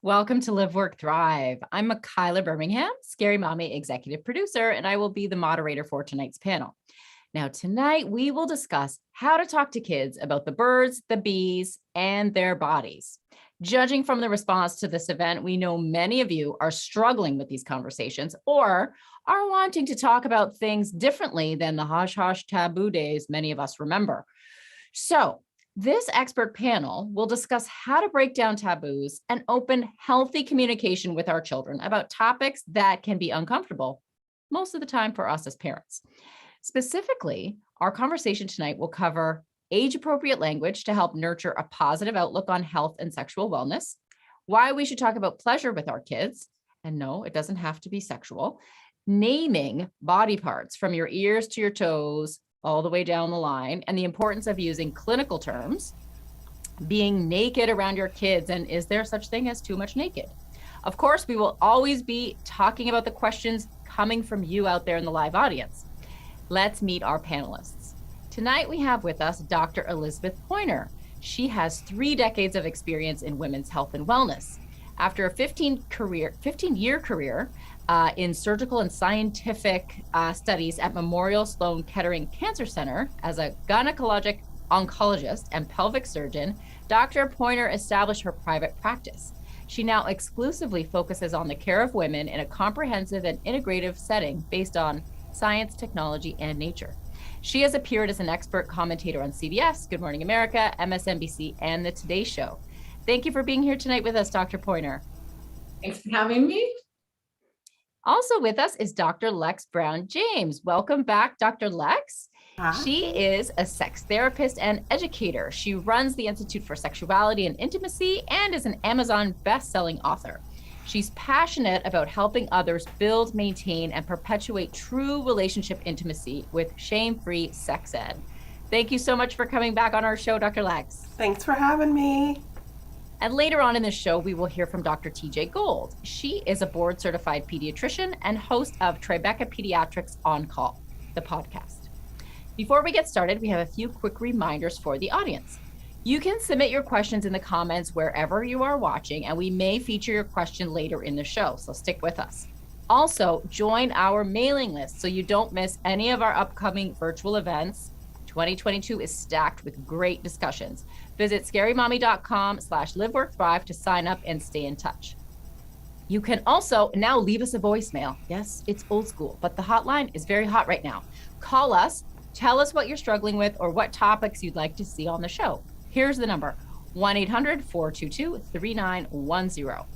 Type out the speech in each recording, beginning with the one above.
Welcome to Live.Work.Thrive. I'm Kyla Birmingham, Scary Mommy executive producer, and I will be the moderator for tonight's panel. Now, tonight we will discuss how to talk to kids about the birds, the bees, and their bodies. Judging from the response to this event, we know many of you are struggling with these conversations or are wanting to talk about things differently than the hush-hush taboo days many of us remember. So, this expert panel will discuss how to break down taboos and open healthy communication with our children about topics that can be uncomfortable, most of the time for us as parents. Specifically, our conversation tonight will cover age-appropriate language to help nurture a positive outlook on health and sexual wellness, why we should talk about pleasure with our kids, and no, it doesn't have to be sexual, naming body parts from your ears to your toes, all the way down the line, and the importance of using clinical terms, being naked around your kids, and is there such thing as too much naked? Of course, we will always be talking about the questions coming from you out there in the live audience. Let's meet our panelists. Tonight we have with us Dr. Elizabeth Pointer. She has 3 decades of experience in women's health and wellness. After a 15-year career in surgical and scientific studies at Memorial Sloan Kettering Cancer Center as a gynecologic oncologist and pelvic surgeon, Dr. Pointer established her private practice. She now exclusively focuses on the care of women in a comprehensive and integrative setting based on science, technology, and nature. She has appeared as an expert commentator on CBS, Good Morning America, MSNBC, and The Today Show. Thank you for being here tonight with us, Dr. Pointer. Thanks for having me. Also with us is Dr. Lex Brown James. Welcome back, Dr. Lex. Hi. She is a sex therapist and educator. She runs the Institute for Sexuality and Intimacy and is an Amazon best-selling author. She's passionate about helping others build, maintain, and perpetuate true relationship intimacy with shame-free sex ed. Thank you so much for coming back on our show, Dr. Lex. Thanks for having me. And later on in the show, we will hear from Dr. TJ Gold. She is a board-certified pediatrician and host of Tribeca Pediatrics On Call, the podcast. Before we get started, we have a few quick reminders for the audience. You can submit your questions in the comments wherever you are watching, and we may feature your question later in the show, so stick with us. Also, join our mailing list so you don't miss any of our upcoming virtual events. 2022 is stacked with great discussions. Visit scarymommy.com/liveworkthrive to sign up and stay in touch. You can also now leave us a voicemail. Yes, it's old school, but the hotline is very hot right now. Call us, tell us what you're struggling with or what topics you'd like to see on the show. Here's the number, 1-800-422-3910.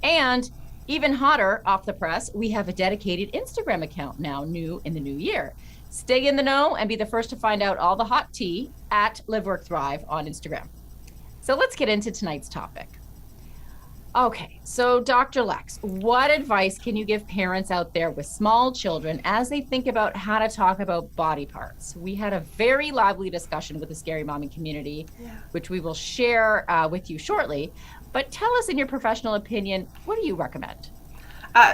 And even hotter off the press, we have a dedicated Instagram account now, new in the new year. Stay in the know and be the first to find out all the hot tea at Live.Work.Thrive on Instagram. So let's get into tonight's topic. Okay, so Dr. Lex, what advice can you give parents out there with small children as they think about how to talk about body parts? We had a very lively discussion with the Scary Mommy community, which we will share with you shortly. But tell us, in your professional opinion, what do you recommend?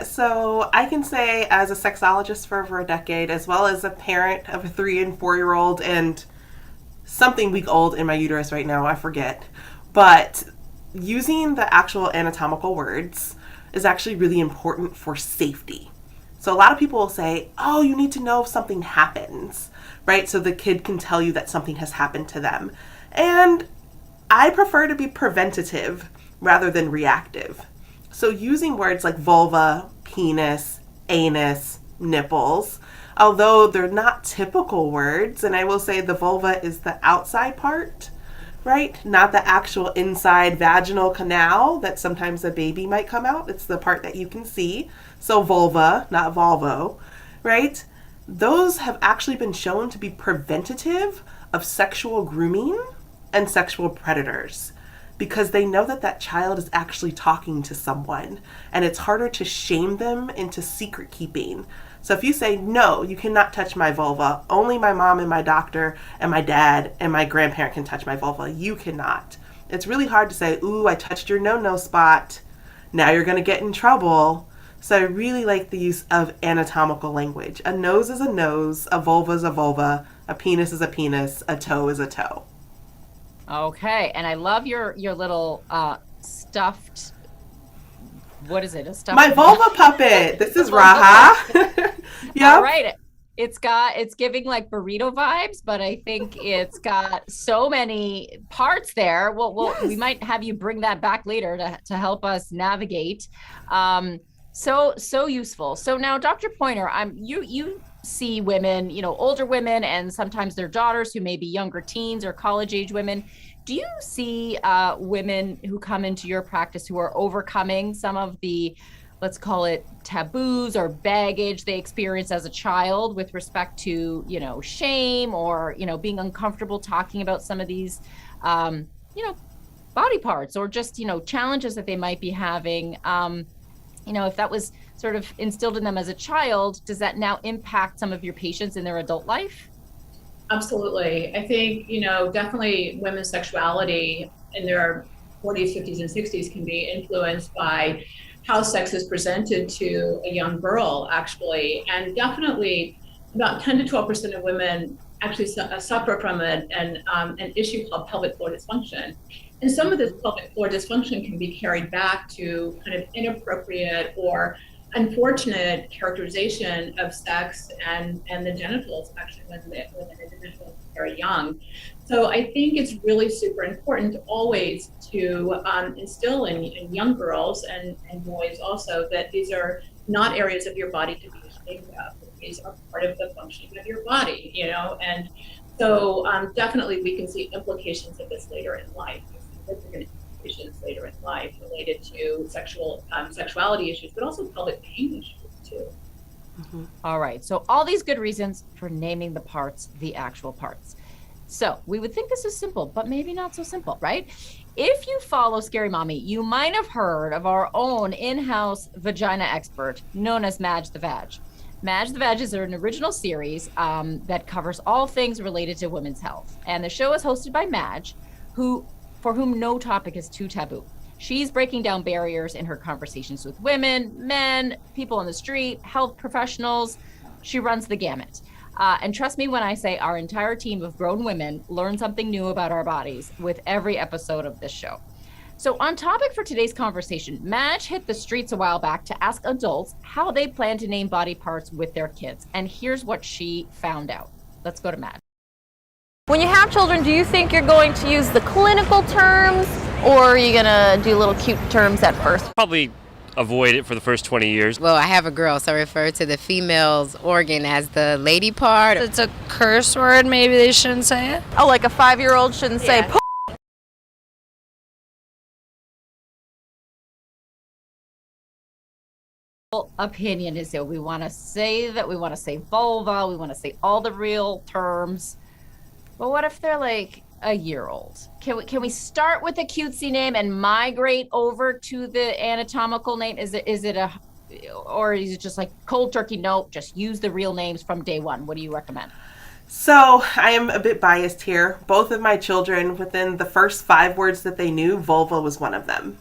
So I can say, as a sexologist for over a decade, as well as a parent of a 3 and 4-year-old and something week old in my uterus right now, I forget. But using the actual anatomical words is actually really important for safety. So a lot of people will say, oh, you need to know if something happens, right? So the kid can tell you that something has happened to them. And I prefer to be preventative rather than reactive. So using words like vulva, penis, anus, nipples, although they're not typical words, and I will say the vulva is the outside part, right? Not the actual inside vaginal canal that sometimes a baby might come out. It's the part that you can see. So vulva, not volvo, right? Those have actually been shown to be preventative of sexual grooming and sexual predators, because they know that that child is actually talking to someone, and it's harder to shame them into secret keeping. So if you say, no, you cannot touch my vulva, only my mom and my doctor and my dad and my grandparent can touch my vulva, you cannot. It's really hard to say, ooh, I touched your no-no spot, now you're going to get in trouble. So I really like the use of anatomical language. A nose is a nose, a vulva is a vulva, a penis is a penis, a toe is a toe. Okay, and I love your little stuffed What is it? A stuffed My vulva puppet. This is Raha. Yep. All right. It's giving like burrito vibes, but I think it's got so many parts there. We Yes. might have you bring that back later to help us navigate. So useful. So now, Dr. Pointer, you see women, older women, and sometimes their daughters who may be younger teens or college age women. Do you see women who come into your practice who are overcoming some of the, let's call it, taboos or baggage they experienced as a child with respect to, shame or, being uncomfortable talking about some of these, body parts, or just, challenges that they might be having? If that was sort of instilled in them as a child, does that now impact some of your patients in their adult life? Absolutely. I think, definitely women's sexuality in their 40s, 50s, and 60s can be influenced by how sex is presented to a young girl, actually. And definitely about 10 to 12% of women actually suffer from an issue called pelvic floor dysfunction. And some of this pelvic floor dysfunction can be carried back to kind of inappropriate or unfortunate characterization of sex and the genitals, actually, when an individual is very young. So I think it's really super important always to instill in young girls and boys also that these are not areas of your body to be ashamed of. These are part of the functioning of your body, and so definitely we can see implications of this later in life. Significant implications later in life related to sexuality issues, but also pelvic pain issues too. Mm-hmm. All right. So all these good reasons for naming the parts, the actual parts. So we would think this is simple, but maybe not so simple, right? If you follow Scary Mommy, you might have heard of our own in-house vagina expert known as Madge the Vag. Madge the Vag is an original series that covers all things related to women's health. And the show is hosted by Madge, for whom no topic is too taboo. She's breaking down barriers in her conversations with women, men, people on the street, health professionals. She runs the gamut. And trust me when I say our entire team of grown women learn something new about our bodies with every episode of this show. So on topic for today's conversation, Madge hit the streets a while back to ask adults how they plan to name body parts with their kids. And here's what she found out. Let's go to Madge. When you have children, do you think you're going to use the clinical terms, or are you going to do little cute terms at first? Probably avoid it for the first 20 years. Well, I have a girl, so I refer to the female's organ as the lady part. It's a curse word, maybe they shouldn't say it. Oh, like a 5-year-old shouldn't say Yeah. Opinion is that we want to say vulva, we want to say all the real terms. But what if they're like a year old? Can we start with a cutesy name and migrate over to the anatomical name? Or is it just like cold turkey? No, just use the real names from day one. What do you recommend? So I am a bit biased here. Both of my children, within the first 5 words that they knew, vulva was one of them.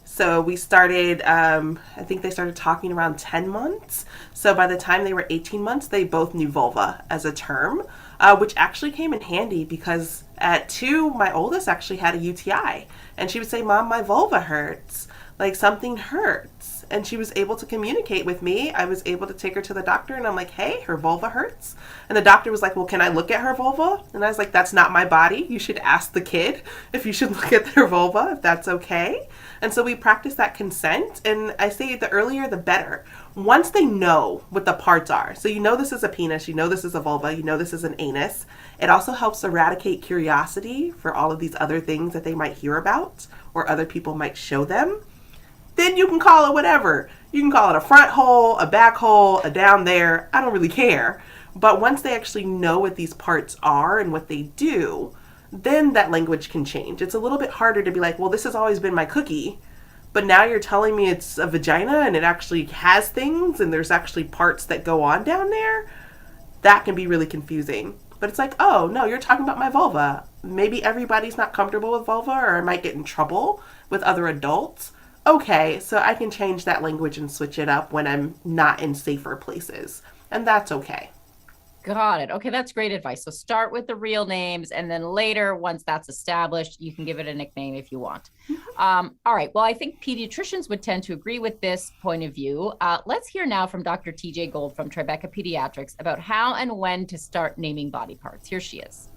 So we started, I think they started talking around 10 months. So by the time they were 18 months, they both knew vulva as a term, which actually came in handy because at 2, my oldest actually had a UTI. And she would say, "Mom, my vulva hurts. Like something hurts." And she was able to communicate with me. I was able to take her to the doctor and I'm like, "Hey, her vulva hurts." And the doctor was like, "Well, can I look at her vulva?" And I was like, "That's not my body. You should ask the kid if you should look at their vulva, if that's okay." And so we practice that consent. And I say the earlier, the better. Once they know what the parts are, so you know this is a penis, you know this is a vulva, you know this is an anus, it also helps eradicate curiosity for all of these other things that they might hear about or other people might show them. Then you can call it whatever. You can call it a front hole, a back hole, a down there. I don't really care. But once they actually know what these parts are and what they do, then that language can change. It's a little bit harder to be like, "Well, this has always been my cookie, but now you're telling me it's a vagina and it actually has things and there's actually parts that go on down there." That can be really confusing. But it's like, "Oh, no, you're talking about my vulva. Maybe everybody's not comfortable with vulva, or I might get in trouble with other adults. Okay, so I can change that language and switch it up when I'm not in safer places. And that's okay." Got it. Okay, that's great advice. So start with the real names, and then later, once that's established, you can give it a nickname if you want. All right. Well, I think pediatricians would tend to agree with this point of view. Let's hear now from Dr. TJ Gold from Tribeca Pediatrics about how and when to start naming body parts. Here she is.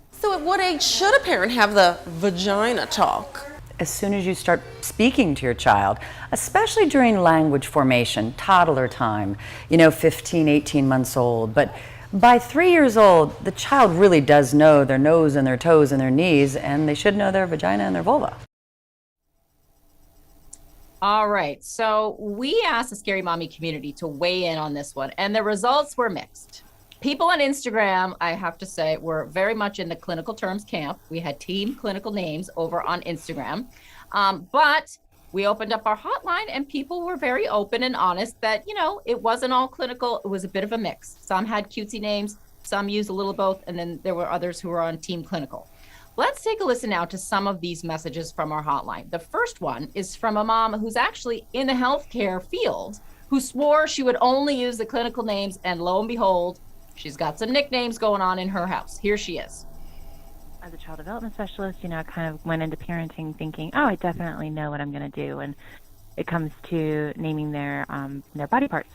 So at what age should a parent have the vagina talk? As soon as you start speaking to your child, especially during language formation, toddler time, 15, 18 months old. But by 3 years old, the child really does know their nose and their toes and their knees, and they should know their vagina and their vulva. All right. So we asked the Scary Mommy community to weigh in on this one, and the results were mixed. People on Instagram, I have to say, were very much in the clinical terms camp. We had team clinical names over on Instagram. But we opened up our hotline and people were very open and honest that, it wasn't all clinical. It was a bit of a mix. Some had cutesy names, some used a little both, and then there were others who were on team clinical. Let's take a listen now to some of these messages from our hotline. The first one is from a mom who's actually in the healthcare field who swore she would only use the clinical names, and lo and behold, she's got some nicknames going on in her house. Here she is. As a child development specialist, I kind of went into parenting thinking, oh, I definitely know what I'm going to do. And it comes to naming their body parts,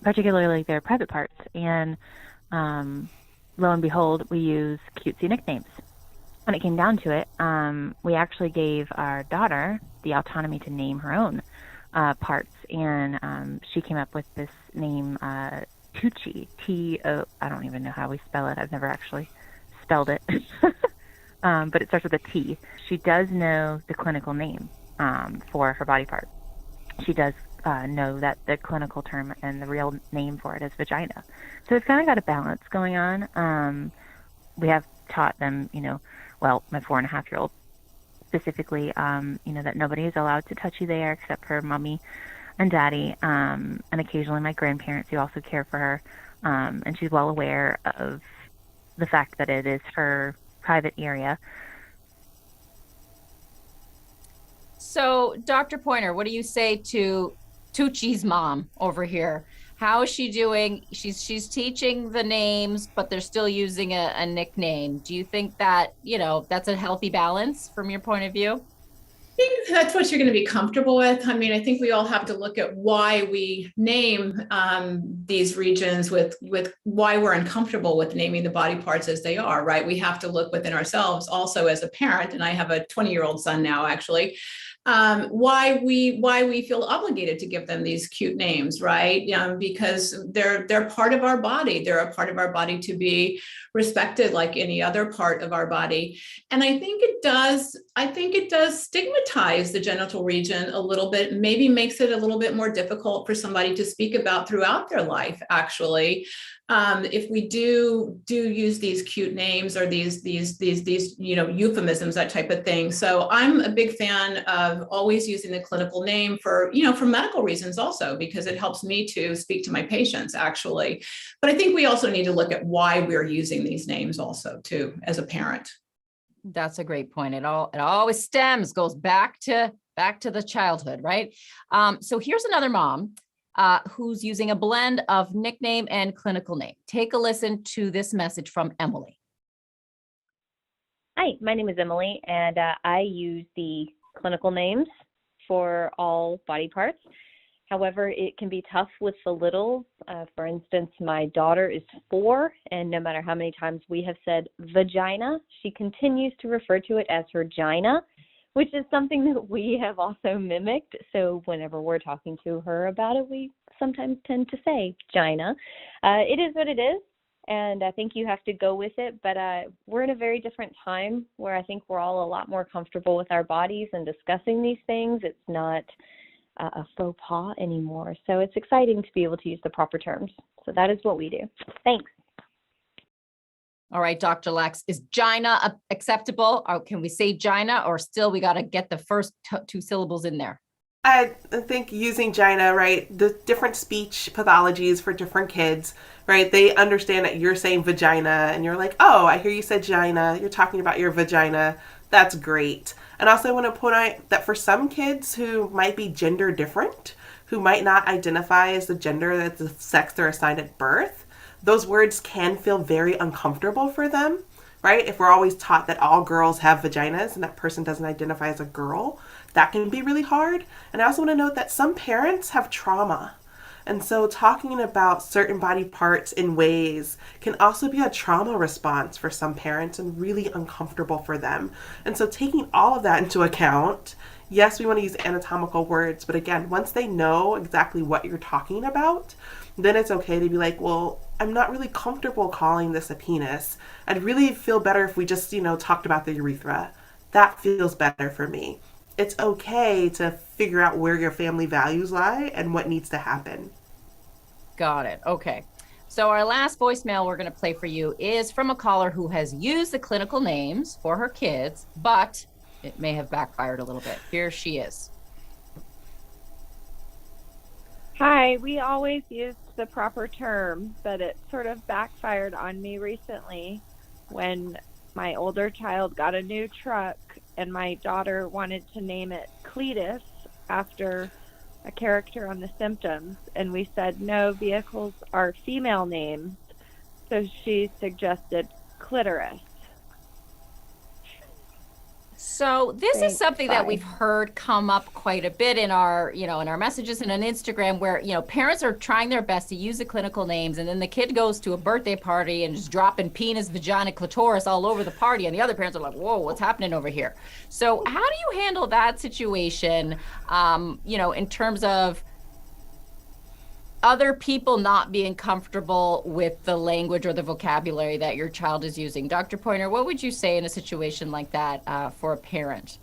particularly their private parts. And lo and behold, we use cutesy nicknames. When it came down to it, we actually gave our daughter the autonomy to name her own parts. And she came up with this name, Tucci, T-O, I don't even know how we spell it. I've never actually spelled it, but it starts with a T. She does know the clinical name for her body part. She does know that the clinical term and the real name for it is vagina. So it's kind of got a balance going on. We have taught them, my 4.5-year-old specifically, that nobody is allowed to touch you there except for mommy and daddy, and occasionally my grandparents who also care for her, and she's well aware of the fact that it is her private area. So, Dr. Pointer, what do you say to Tucci's mom over here? How is she doing? She's teaching the names, but they're still using a nickname. Do you think that, that's a healthy balance from your point of view? I think that's what you're going to be comfortable with. I think we all have to look at why we name these regions with why we're uncomfortable with naming the body parts as they are, right? We have to look within ourselves also as a parent, and I have a 20-year-old son now, actually, why we feel obligated to give them these cute names, right? Because they're part of our body. They're a part of our body to be respected like any other part of our body. And I think it does stigmatize the genital region a little bit, maybe makes it a little bit more difficult for somebody to speak about throughout their life, actually. If we do use these cute names or these euphemisms, that type of thing. So I'm a big fan of always using the clinical name for medical reasons also, because it helps me to speak to my patients, actually. But I think we also need to look at why we're using these names also too, as a parent. That's a great point. It always goes back to the childhood, right? So here's another mom who's using a blend of nickname and clinical name. Take a listen to this message from Emily. Hi, my name is Emily, and I use the clinical names for all body parts. However, it can be tough with the littles. For instance, my daughter is 4, and no matter how many times we have said vagina, she continues to refer to it as her gina, which is something that we have also mimicked. So whenever we're talking to her about it, we sometimes tend to say gina. It is what it is, and I think you have to go with it. But we're in a very different time where I think we're all a lot more comfortable with our bodies and discussing these things. It's not a faux pas anymore. So it's exciting to be able to use the proper terms. So that is what we do. Thanks. All right, Dr. Lex, is gina acceptable? Or can we say gina, or still we got to get the first 2 syllables in there? I think using gina, right, the different speech pathologies for different kids, right, they understand that you're saying vagina and you're like, oh, I hear you said gina. You're talking about your vagina. That's great. And also I want to point out that for some kids who might be gender different, who might not identify as the gender that's the sex they're assigned at birth, those words can feel very uncomfortable for them, right? If we're always taught that all girls have vaginas and that person doesn't identify as a girl, that can be really hard. And I also want to note that some parents have trauma. And so talking about certain body parts in ways can also be a trauma response for some parents and really uncomfortable for them. And so taking all of that into account, yes, we want to use anatomical words, but again, once they know exactly what you're talking about, then it's okay to be like, well, I'm not really comfortable calling this a penis. I'd really feel better if we just, talked about the urethra. That feels better for me. It's okay to figure out where your family values lie and what needs to happen. Got it. Okay. So our last voicemail we're going to play for you is from a caller who has used the clinical names for her kids, but it may have backfired a little bit. Here she is. Hi, we always used the proper term, but it sort of backfired on me recently when my older child got a new truck and my daughter wanted to name it Cletus after a character on The Simpsons, and we said no, vehicles are female names, so she suggested clitoris. So this Thanks, is something bye. that we've heard come up quite a bit in our, in our messages and on Instagram where, parents are trying their best to use the clinical names, and then the kid goes to a birthday party and just dropping penis, vagina, clitoris all over the party, and the other parents are like, whoa, what's happening over here? So how do you handle that situation, in terms of other people not being comfortable with the language or the vocabulary that your child is using? Dr. Pointer, what would you say in a situation like that for a parent?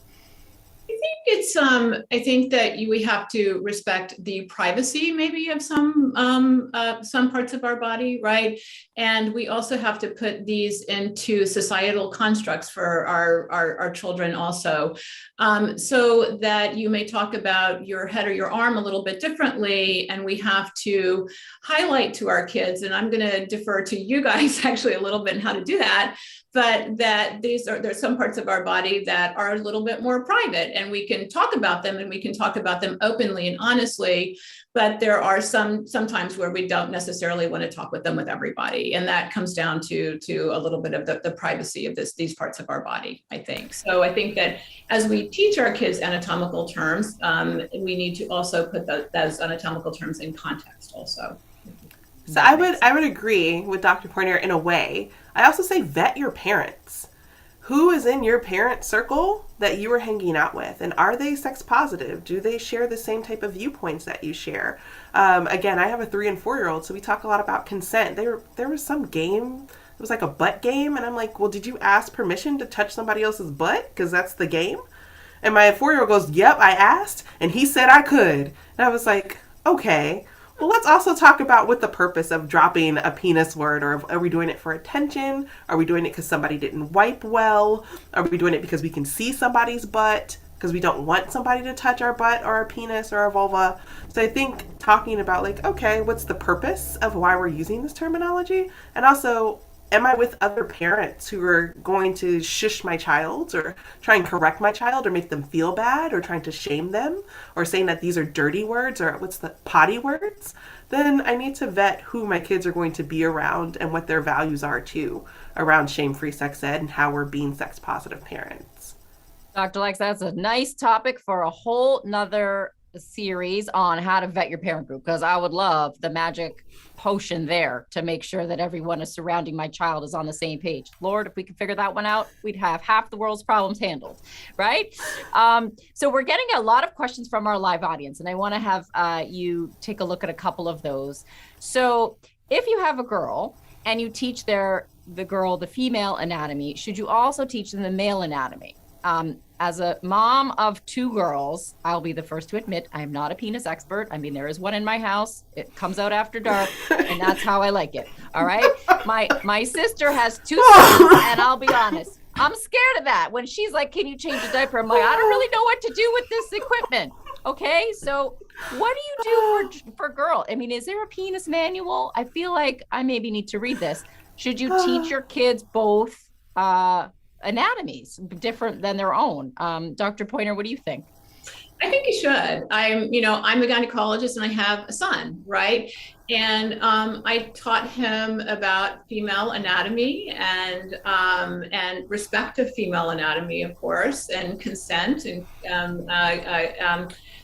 I think that we have to respect the privacy maybe of some parts of our body, right? And we also have to put these into societal constructs for our children also, so that you may talk about your head or your arm a little bit differently, and we have to highlight to our kids, and I'm going to defer to you guys actually a little bit on how to do that, but that there's some parts of our body that are a little bit more private, and we can talk about them, and we can talk about them openly and honestly, but there are sometimes where we don't necessarily want to talk with them with everybody, and that comes down to a little bit of the privacy of these parts of our body, I think. So I think that as we teach our kids anatomical terms, we need to also put those anatomical terms in context also. So I would agree with Dr. Pointer in a way. I also say vet your parents. Who is in your parent circle that you are hanging out with? And are they sex positive? Do they share the same type of viewpoints that you share? Again, I have a 3 and 4-year-old, so we talk a lot about consent. There was some game, it was like a butt game, and I'm like, well, did you ask permission to touch somebody else's butt? Because that's the game. And my 4-year-old goes, yep, I asked, and he said I could. And I was like, okay. Well, let's also talk about what the purpose of dropping a penis word, or are we doing it for attention? Are we doing it because somebody didn't wipe well? Are we doing it because we can see somebody's butt? Because we don't want somebody to touch our butt or our penis or our vulva? So I think talking about like, okay, what's the purpose of why we're using this terminology? And also, am I with other parents who are going to shush my child or try and correct my child or make them feel bad or trying to shame them or saying that these are dirty words or what's the potty words? Then I need to vet who my kids are going to be around and what their values are too around shame-free sex ed and how we're being sex positive parents. Dr. Lex, that's a nice topic for a whole nother series on how to vet your parent group, because I would love the magic potion there to make sure that everyone is surrounding my child is on the same page. Lord, if we could figure that one out, we'd have half the world's problems handled, right? So we're getting a lot of questions from our live audience, and I want to have you take a look at a couple of those. So if you have a girl and you teach the girl the female anatomy, should you also teach them the male anatomy? As a mom of 2 girls, I'll be the first to admit I'm not a penis expert. I mean, there is one in my house. It comes out after dark, and that's how I like it. All right. My sister has 2 sons, and I'll be honest, I'm scared of that. When she's like, "Can you change a diaper?" I'm like, I don't really know what to do with this equipment. Okay, so what do you do for girl? I mean, is there a penis manual? I feel like I maybe need to read this. Should you teach your kids both anatomies different than their own? Dr. Pointer, what do you think? I think you should. I'm a gynecologist and I have a son, right? And I taught him about female anatomy and respect of female anatomy, of course, and consent. And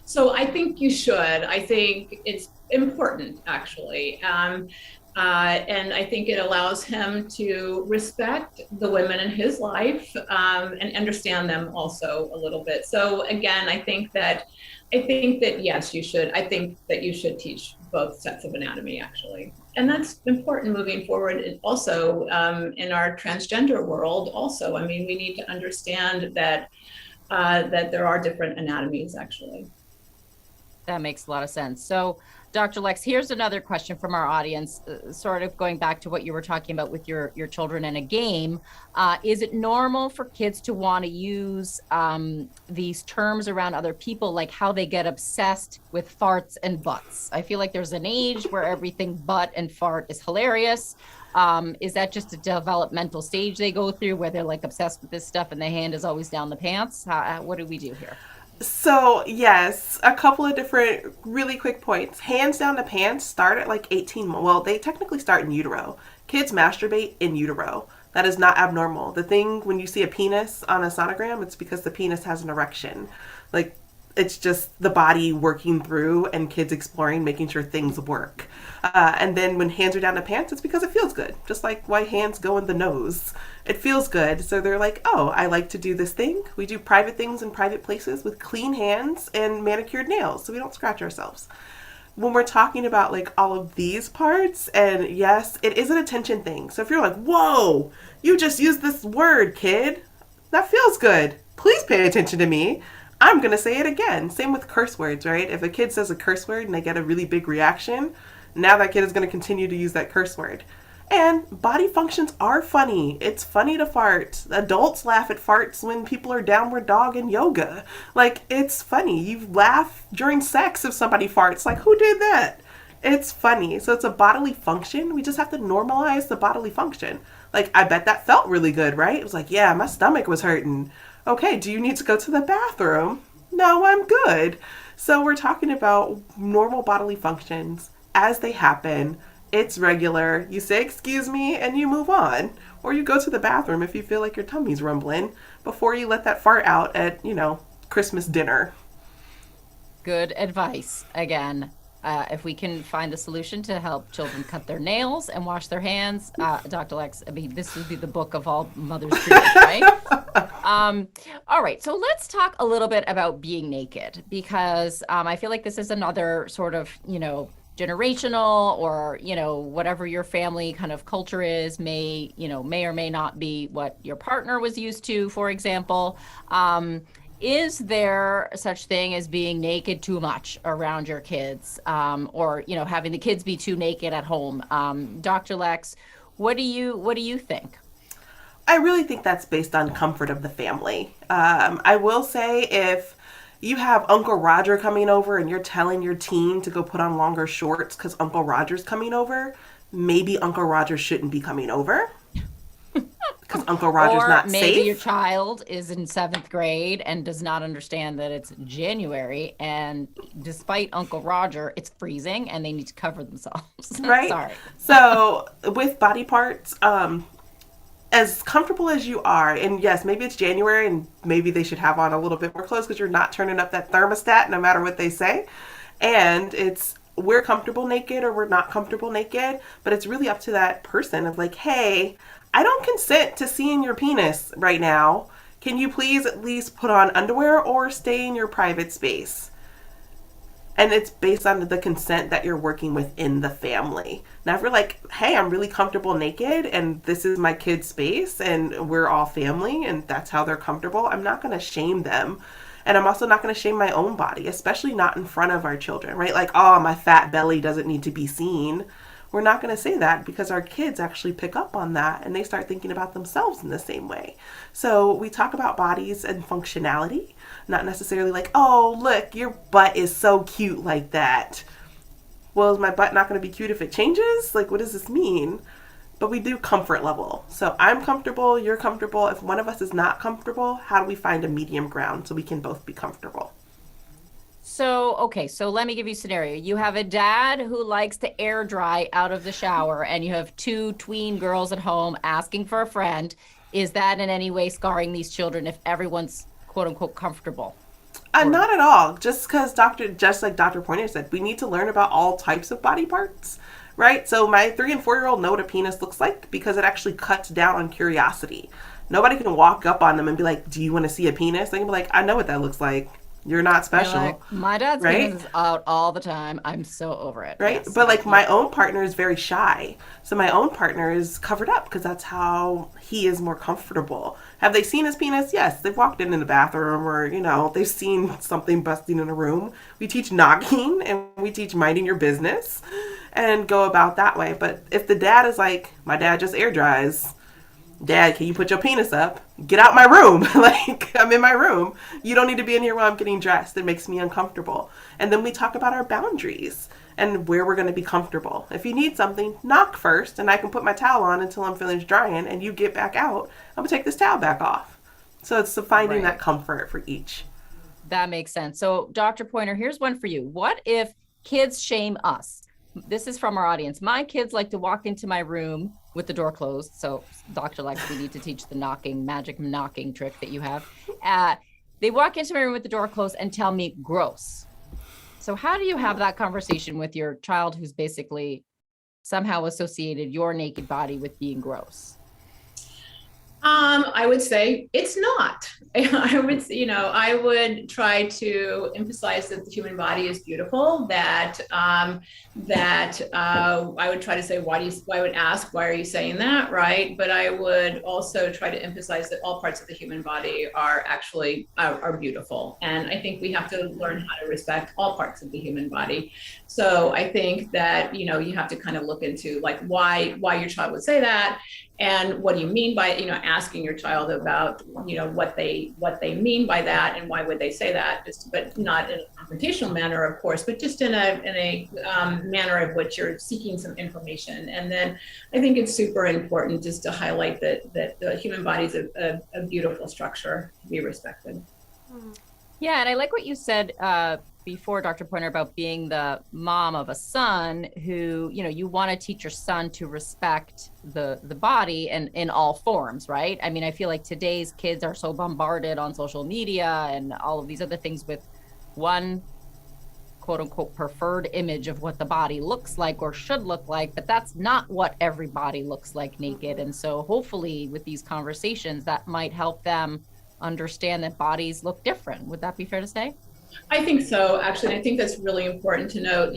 so I think you should. I think it's important, actually. And I think it allows him to respect the women in his life and understand them also a little bit. So again, I think that yes, you should. I think that you should teach both sets of anatomy, actually, and that's important moving forward. And also in our transgender world, also, I mean, we need to understand that that there are different anatomies, actually. That makes a lot of sense. So, Dr. Lex, here's another question from our audience, sort of going back to what you were talking about with your children in a game. Is it normal for kids to want to use these terms around other people, like how they get obsessed with farts and butts? I feel like there's an age where everything butt and fart is hilarious. Is that just a developmental stage they go through where they're like obsessed with this stuff and the hand is always down the pants? What do we do here? So, yes, a couple of different really quick points. Hands down the pants start at like 18. Well, they technically start in utero. Kids masturbate in utero. That is not abnormal. The thing when you see a penis on a sonogram, it's because the penis has an erection. Like, it's just the body working through and kids exploring, making sure things work. And then when hands are down the pants, it's because it feels good. Just like why hands go in the nose. It feels good. So they're like, oh, I like to do this thing. We do private things in private places with clean hands and manicured nails so we don't scratch ourselves. When we're talking about like all of these parts, and yes, it is an attention thing. So if you're like, whoa, you just used this word, kid. That feels good. Please pay attention to me. I'm going to say it again. Same with curse words, right? If a kid says a curse word and they get a really big reaction, now that kid is going to continue to use that curse word. And body functions are funny. It's funny to fart. Adults laugh at farts when people are downward dog in yoga. Like, it's funny. You laugh during sex if somebody farts. Like, who did that? It's funny. So it's a bodily function. We just have to normalize the bodily function. Like, I bet that felt really good, right? It was like, yeah, my stomach was hurting. Okay, do you need to go to the bathroom? No, I'm good. So we're talking about normal bodily functions as they happen. It's regular. You say, excuse me, and you move on. Or you go to the bathroom if you feel like your tummy's rumbling before you let that fart out at, Christmas dinner. Good advice. Again, if we can find a solution to help children cut their nails and wash their hands, Dr. Lex, I mean, this would be the book of all mothers' dreams, right? All right, so let's talk a little bit about being naked, because I feel like this is another sort of, generational or, whatever your family kind of culture is may or may not be what your partner was used to, for example. Is there such thing as being naked too much around your kids, or having the kids be too naked at home? Dr. Lex, what do you think? I really think that's based on comfort of the family. I will say if you have Uncle Roger coming over and you're telling your teen to go put on longer shorts because Uncle Roger's coming over, maybe Uncle Roger shouldn't be coming over. Because Uncle Roger's not safe. Or maybe your child is in 7th grade and does not understand that it's January, and despite Uncle Roger, it's freezing and they need to cover themselves. Right? Sorry. So with body parts, as comfortable as you are, and yes, maybe it's January and maybe they should have on a little bit more clothes because you're not turning up that thermostat no matter what they say. And we're comfortable naked or we're not comfortable naked, but it's really up to that person of like, hey, I don't consent to seeing your penis right now. Can you please at least put on underwear or stay in your private space? And it's based on the consent that you're working within the family. Now, if you're like, hey, I'm really comfortable naked and this is my kid's space and we're all family and that's how they're comfortable, I'm not going to shame them. And I'm also not going to shame my own body, especially not in front of our children, right? Like, oh, my fat belly doesn't need to be seen. We're not going to say that because our kids actually pick up on that and they start thinking about themselves in the same way. So we talk about bodies and functionality, not necessarily like, oh, look, your butt is so cute like that. Well, is my butt not going to be cute if it changes? Like, what does this mean? But we do comfort level. So I'm comfortable, you're comfortable. If one of us is not comfortable, how do we find a medium ground so we can both be comfortable? So, okay, so let me give you a scenario. You have a dad who likes to air dry out of the shower, and you have two tween girls at home asking for a friend. Is that in any way scarring these children if everyone's quote unquote comfortable? Not at all. Just like Dr. Pointer said, we need to learn about all types of body parts, right? So my 3 and 4-year-old know what a penis looks like because it actually cuts down on curiosity. Nobody can walk up on them and be like, do you want to see a penis? They can be like, I know what that looks like. You're not special. You're like, my dad's penis is out all the time. I'm so over it. Right? Yes. But like my own partner is very shy. So my own partner is covered up because that's how he is more comfortable. Have they seen his penis? Yes. They've walked in the bathroom or, they've seen something busting in a room. We teach knocking and we teach minding your business and go about that way. But if the dad is like, my dad just air dries, Dad, can you put your penis up? Get out my room. Like, I'm in my room. You don't need to be in here while I'm getting dressed. It makes me uncomfortable. And then we talk about our boundaries and where we're going to be comfortable. If you need something, knock first, and I can put my towel on until I'm finished drying, and you get back out. I'm going to take this towel back off. So it's finding that comfort for each. That makes sense. So, Dr. Pointer, here's one for you. What if kids shame us? This is from our audience. My kids like to walk into my room with the door closed. So, Dr. Lex, we need to teach the magic knocking trick that you have. They walk into my room with the door closed and tell me gross. So how do you have that conversation with your child who's basically somehow associated your naked body with being gross? I would say it's not. I would try to emphasize that the human body is beautiful. That I would try to say, I would ask, why are you saying that, right? But I would also try to emphasize that all parts of the human body are actually are beautiful, and I think we have to learn how to respect all parts of the human body. So I think that you have to kind of look into like why your child would say that. And what do you mean by, asking your child about, what they mean by that and why would they say that? But not in a confrontational manner, of course, but just in a manner of which you're seeking some information. And then I think it's super important just to highlight that the human body is a beautiful structure to be respected. Yeah, and I like what you said before, Dr. Pointer, about being the mom of a son who, you want to teach your son to respect the body and in all forms, right? I mean, I feel like today's kids are so bombarded on social media and all of these other things with one quote unquote preferred image of what the body looks like or should look like, but that's not what every body looks like naked. And so hopefully with these conversations that might help them understand that bodies look different. Would that be fair to say? I think so, actually. I think that's really important to note.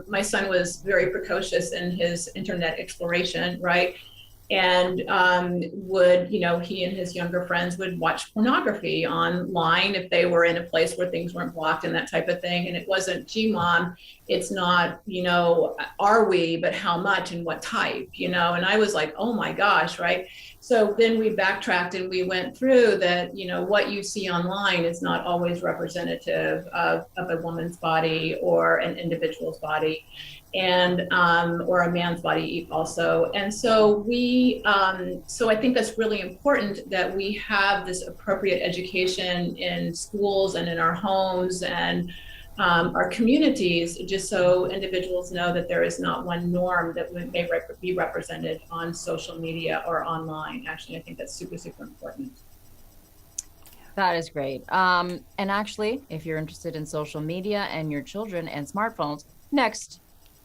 My son was very precocious in his internet exploration, right? And he and his younger friends would watch pornography online if they were in a place where things weren't blocked and that type of thing. And it wasn't, gee, Mom, it's not, are we, but how much and what type, and I was like, oh my gosh, right? So then we backtracked and we went through that, what you see online is not always representative of a woman's body or an individual's body, and or a man's body also. And so so I think that's really important that we have this appropriate education in schools and in our homes and our communities, just so individuals know that there is not one norm that may be represented on social media or online. Actually, I think that's super, super important. That is great. And actually, if you're interested in social media and your children and smartphones, next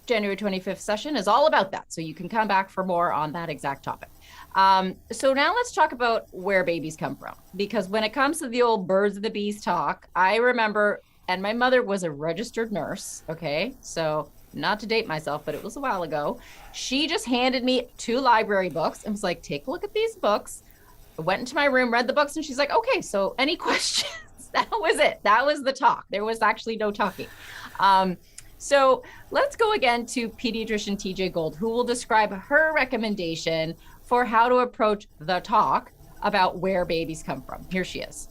January 25th session is all about that. So you can come back for more on that exact topic. So now let's talk about where babies come from, because when it comes to the old birds of the bees talk, I remember, and my mother was a registered nurse. Okay. So not to date myself, but it was a while ago. She just handed me 2 library books and was like, take a look at these books. I went into my room, read the books, and she's like, okay, so any questions? That was it. That was the talk. There was actually no talking. So let's go again to pediatrician TJ Gold, who will describe her recommendation for how to approach the talk about where babies come from. Here she is.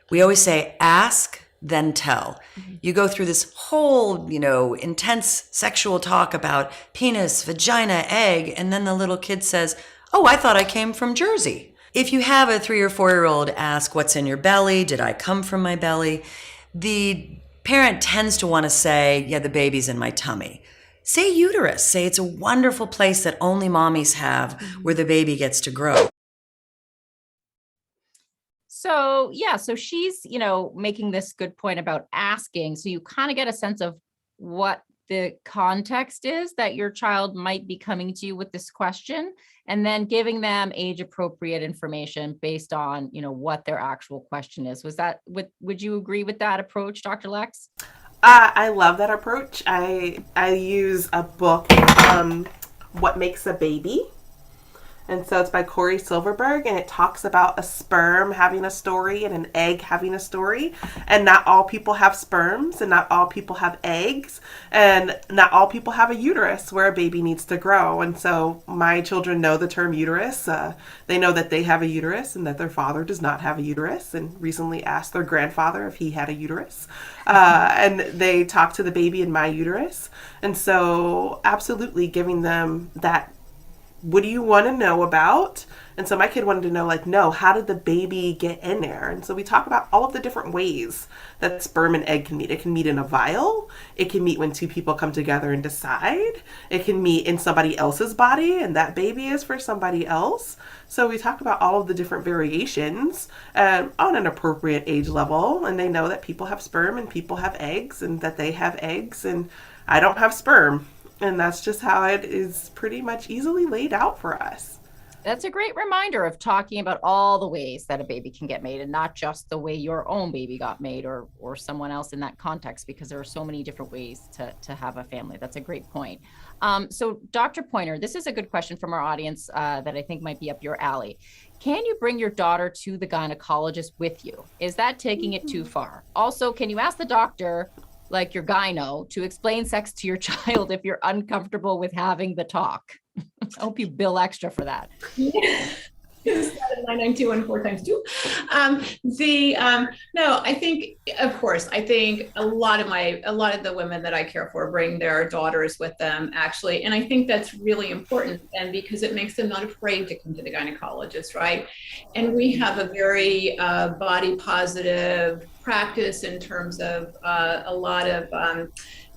We always say, ask, then tell. You go through this whole, intense sexual talk about penis, vagina, egg, and then the little kid says, oh, I thought I came from Jersey. If you have a 3 or 4-year-old ask, what's in your belly? Did I come from my belly? The parent tends to want to say, yeah, the baby's in my tummy. Say uterus. Say it's a wonderful place that only mommies have where the baby gets to grow. So yeah, so she's, making this good point about asking. So you kind of get a sense of what the context is that your child might be coming to you with this question, and then giving them age appropriate information based on, what their actual question is. Would you agree with that approach, Dr. Lex? I love that approach. I use a book, What Makes a Baby. And so it's by Corey Silverberg, and it talks about a sperm having a story and an egg having a story. And not all people have sperms, and not all people have eggs, and not all people have a uterus where a baby needs to grow. And so my children know the term uterus. They know that they have a uterus and that their father does not have a uterus, and recently asked their grandfather if he had a uterus. And they talk to the baby in my uterus. And so absolutely giving them that, what do you want to know about? And so my kid wanted to know, how did the baby get in there? And so we talk about all of the different ways that sperm and egg can meet. It can meet in a vial. It can meet when two people come together and decide. It can meet in somebody else's body, and that baby is for somebody else. So we talk about all of the different variations on an appropriate age level. And they know that people have sperm and people have eggs, and that they have eggs, and I don't have sperm. And that's just how it is pretty much easily laid out for us. That's a great reminder of talking about all the ways that a baby can get made, and not just the way your own baby got made or someone else in that context, because there are so many different ways to have a family. That's a great point. So Dr. Pointer, this is a good question from our audience that I think might be up your alley. Can you bring your daughter to the gynecologist with you? Is that taking it too far? Also, can you ask the doctor, like your gyno, to explain sex to your child if you're uncomfortable with having the talk? I hope you bill extra for that. Yeah. 99214 times 2. No, I think, of course, a lot of the women that I care for bring their daughters with them, actually. And I think that's really important, and because it makes them not afraid to come to the gynecologist, right? And we have a very body positive practice in terms of a lot of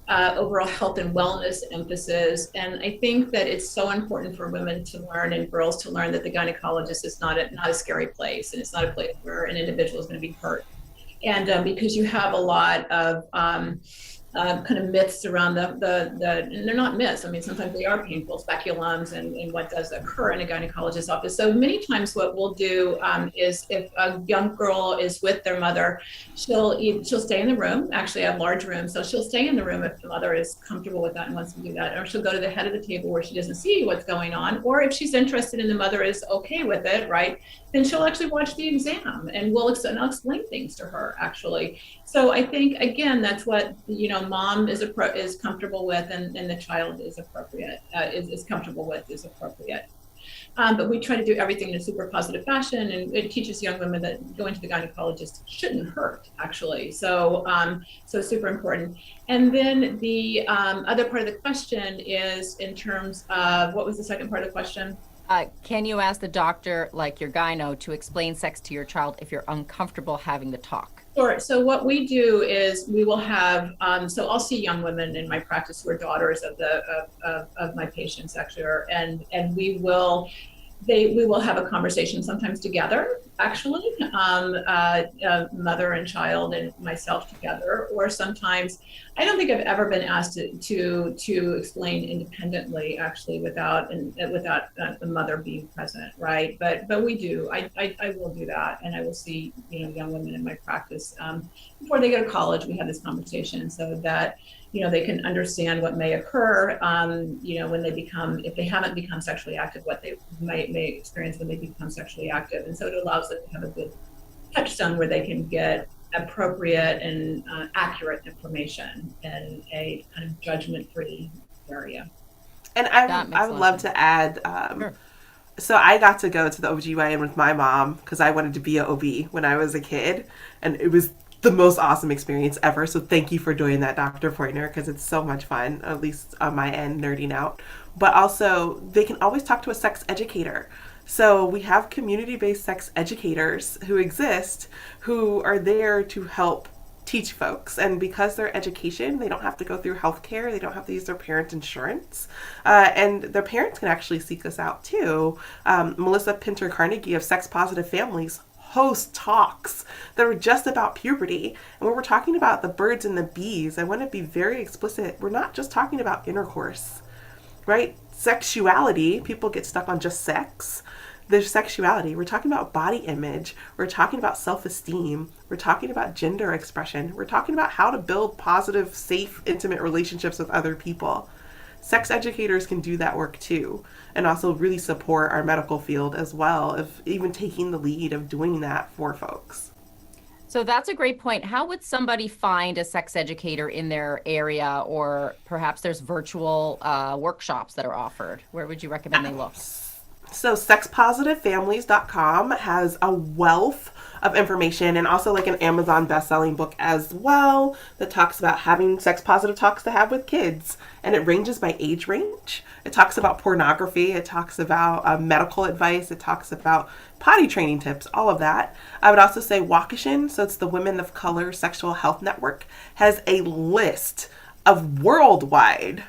overall health and wellness emphasis. And I think that it's so important for women to learn and girls to learn that the gynecologist is not a scary place, and it's not a place where an individual is going to be hurt. And because you have a lot of kind of myths around and they're not myths. I mean, sometimes they are painful speculums and what does occur in a gynecologist's office. So many times what we'll do is, if a young girl is with their mother, she'll stay in the room, actually a large room. So she'll stay in the room if the mother is comfortable with that and wants to do that. Or she'll go to the head of the table where she doesn't see what's going on. Or if she's interested and the mother is okay with it, right, then she'll actually watch the exam, and I'll explain things to her, actually. So I think, again, that's what, mom is comfortable with, and the child is appropriate, is comfortable with, is appropriate. But we try to do everything in a super positive fashion, and it teaches young women that going to the gynecologist shouldn't hurt, actually. So super important. And then the other part of the question is in terms of, what was the second part of the question? Can you ask the doctor, like your gyno, to explain sex to your child if you're uncomfortable having the talk? Sure. So what we do is we will have, so I'll see young women in my practice who are daughters of my patients, actually, and we will have a conversation sometimes together, actually, mother and child and myself together, or sometimes, I don't think I've ever been asked to explain independently, actually, without the mother being present, right? But we do. I will do that, and I will see young women in my practice before they go to college. We have this conversation so that they can understand what may occur, when if they haven't become sexually active, what they may experience when they become sexually active. And so it allows them to have a good touchstone where they can get appropriate and accurate information in a kind of judgment-free area. And I would love to add, Sure. So I got to go to the OBGYN with my mom because I wanted to be an OB when I was a kid, and it was the most awesome experience ever. So thank you for doing that, Dr. Pointer, because it's so much fun, at least on my end, nerding out. But also, they can always talk to a sex educator. So we have community-based sex educators who exist, who are there to help teach folks. And because they're education, they don't have to go through healthcare. They don't have to use their parents' insurance. And their parents can actually seek us out too. Melissa Pinter Carnegie of Sex Positive Families host talks that are just about puberty. And when we're talking about the birds and the bees, I want to be very explicit. We're not just talking about intercourse, right? Sexuality, people get stuck on just sex. There's sexuality. We're talking about body image. We're talking about self-esteem. We're talking about gender expression. We're talking about how to build positive, safe, intimate relationships with other people. Sex educators can do that work too, and also really support our medical field as well, of even taking the lead of doing that for folks. So that's a great point. How would somebody find a sex educator in their area, or perhaps there's virtual workshops that are offered? Where would you recommend they look? So sexpositivefamilies.com has a wealth of information, and also like an Amazon best-selling book as well that talks about having sex positive talks to have with kids, and it ranges by age range. It talks about pornography, it talks about medical advice, it talks about potty training tips, all of that. I would also say Waukeshan, so it's the Women of Color Sexual Health Network, has a list of worldwide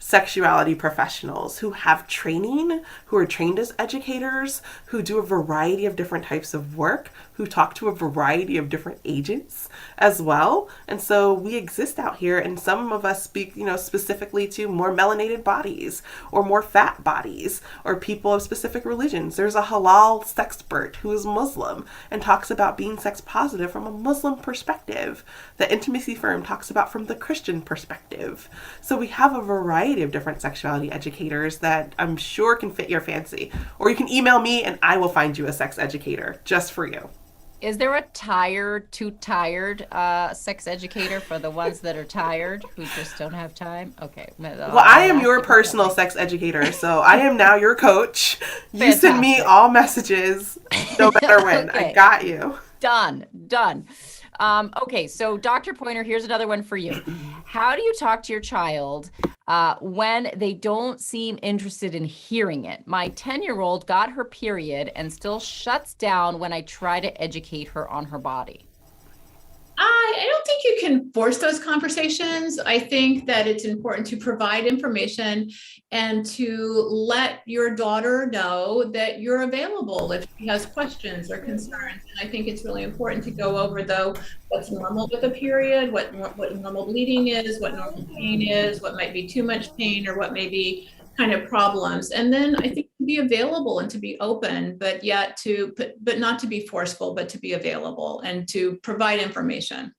sexuality professionals who have training, who are trained as educators, who do a variety of different types of work, who talk to a variety of different ages as well. And so we exist out here, and some of us speak, specifically to more melanated bodies or more fat bodies or people of specific religions. There's a halal sexpert who is Muslim and talks about being sex positive from a Muslim perspective. The Intimacy Firm talks about from the Christian perspective. So we have a variety of different sexuality educators that I'm sure can fit your fancy. Or you can email me and I will find you a sex educator just for you. Is there a too tired sex educator for the ones that are tired who just don't have time? Okay. Well, I am your personal sex educator, so I am now your coach. You send me all messages, no matter when. Okay. I got you. Done. Okay, so Dr. Pointer, here's another one for you. How do you talk to your child when they don't seem interested in hearing it? My 10-year-old got her period and still shuts down when I try to educate her on her body. I don't think you can force those conversations. I think that it's important to provide information and to let your daughter know that you're available if she has questions or concerns. And I think it's really important to go over, though, what's normal with a period, what normal bleeding is, what normal pain is, what might be too much pain, or what may be kind of problems. And then I think to be available and to be open, but not to be forceful, but to be available and to provide information.